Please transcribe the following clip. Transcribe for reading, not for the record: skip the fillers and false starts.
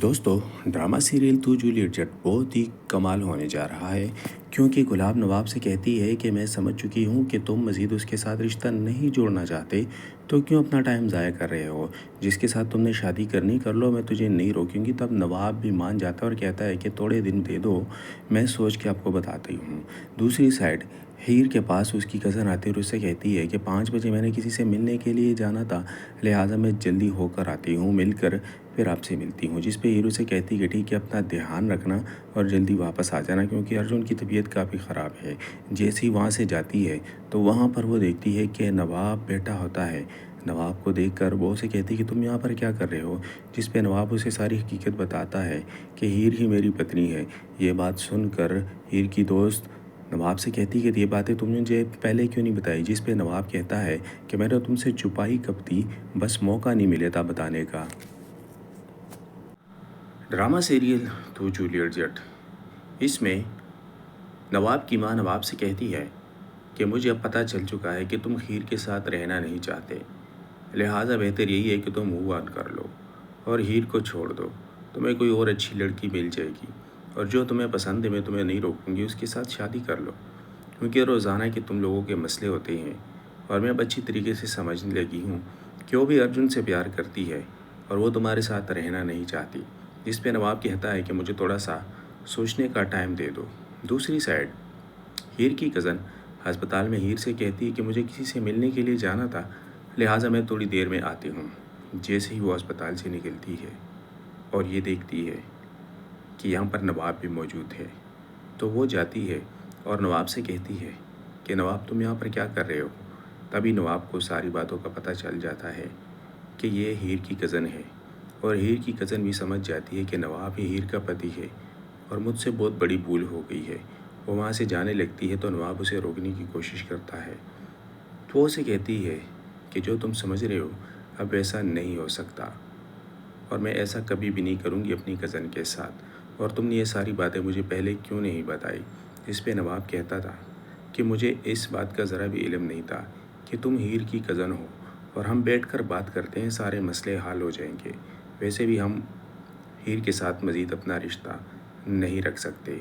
دوستو drama serial تو Juliet جٹ بہت ہی کمال ہونے جا رہا ہے، کیونکہ گلاب نواب سے کہتی ہے کہ میں سمجھ چکی ہوں کہ تم مزید اس کے ساتھ رشتہ نہیں جوڑنا چاہتے، تو کیوں اپنا ٹائم ضائع کر رہے ہو؟ جس کے ساتھ تم نے شادی کرنی کر لو، میں تجھے نہیں روکوں گی۔ تب نواب بھی مان جاتا ہے اور کہتا ہے کہ تھوڑے دن دے دو، میں سوچ کے آپ کو بتاتی ہوں۔ دوسری سائڈ ہیر کے پاس اس کی کزن آتی ہے اور اس سے کہتی ہے کہ 5 بجے میں نے کسی سے ملنے کے لیے جانا تھا، لہٰذا میں جلدی ہو کر آتی ہوں، مل کر پھر آپ سے ملتی ہوں۔ جس پہ ہیرو سے کہتی کہ ٹھیک ہے، اپنا دھیان رکھنا اور جلدی واپس آ جانا، کیونکہ ارجن کی طبیعت کافی خراب ہے۔ جیسے ہی وہاں سے جاتی ہے تو وہاں پر وہ دیکھتی ہے کہ نواب بیٹھا ہوتا ہے۔ نواب کو دیکھ کر وہ اسے کہتی کہ تم یہاں پر کیا کر رہے ہو؟ جس پہ نواب اسے ساری حقیقت بتاتا ہے کہ ہیر ہی میری پتنی ہے۔ یہ بات سن کر ہیر کی دوست نواب سے کہتی کہ یہ باتیں تم نے مجھے پہلے کیوں نہیں بتائی؟ جس پہ نواب کہتا ہے کہ میں نے تم سے چھپائی کب تھی، بس موقع نہیں ملے تھا بتانے کا۔ ڈرامہ سیریل تو جولیٹ جٹ، اس میں نواب کی ماں نواب سے کہتی ہے کہ مجھے اب پتہ چل چکا ہے کہ تم ہیر کے ساتھ رہنا نہیں چاہتے، لہٰذا بہتر یہی ہے کہ تم موو آن کر لو اور ہیر کو چھوڑ دو۔ تمہیں کوئی اور اچھی لڑکی مل جائے گی اور جو تمہیں پسند ہے، میں تمہیں نہیں روکوں گی، اس کے ساتھ شادی کر لو، کیونکہ روزانہ کے تم لوگوں کے مسئلے ہوتے ہیں اور میں اب اچھی طریقے سے سمجھنے لگی ہوں کہ وہ بھی ارجن سے پیار کرتی ہے اور وہ تمہارے ساتھ رہنا نہیں چاہتی۔ جس پہ نواب کہتا ہے کہ مجھے تھوڑا سا سوچنے کا ٹائم دے دو۔ دوسری سائڈ ہیر کی کزن ہسپتال میں ہیر سے کہتی ہے کہ مجھے کسی سے ملنے کے لیے جانا تھا، لہٰذا میں تھوڑی دیر میں آتی ہوں۔ جیسے ہی وہ ہسپتال سے نکلتی ہے اور یہ دیکھتی ہے کہ یہاں پر نواب بھی موجود ہے، تو وہ جاتی ہے اور نواب سے کہتی ہے کہ نواب تم یہاں پر کیا کر رہے ہو؟ تبھی نواب کو ساری باتوں کا پتہ چل جاتا ہے کہ یہ ہیر کی کزن ہے، اور ہیر کی کزن بھی سمجھ جاتی ہے کہ نواب ہی ہیر کا پتی ہے اور مجھ سے بہت بڑی بھول ہو گئی ہے۔ وہ وہاں سے جانے لگتی ہے تو نواب اسے روکنے کی کوشش کرتا ہے، تو وہ اسے کہتی ہے کہ جو تم سمجھ رہے ہو اب ایسا نہیں ہو سکتا، اور میں ایسا کبھی بھی نہیں کروں گی اپنی کزن کے ساتھ، اور تم نے یہ ساری باتیں مجھے پہلے کیوں نہیں بتائی؟ اس پہ نواب کہتا تھا کہ مجھے اس بات کا ذرا بھی علم نہیں تھا کہ تم ہیر کی کزن ہو، اور ہم بیٹھ کر بات کرتے ہیں، سارے مسئلے حل ہو جائیں گے۔ ویسے بھی ہم ہیر کے ساتھ مزید اپنا رشتہ نہیں رکھ سکتے۔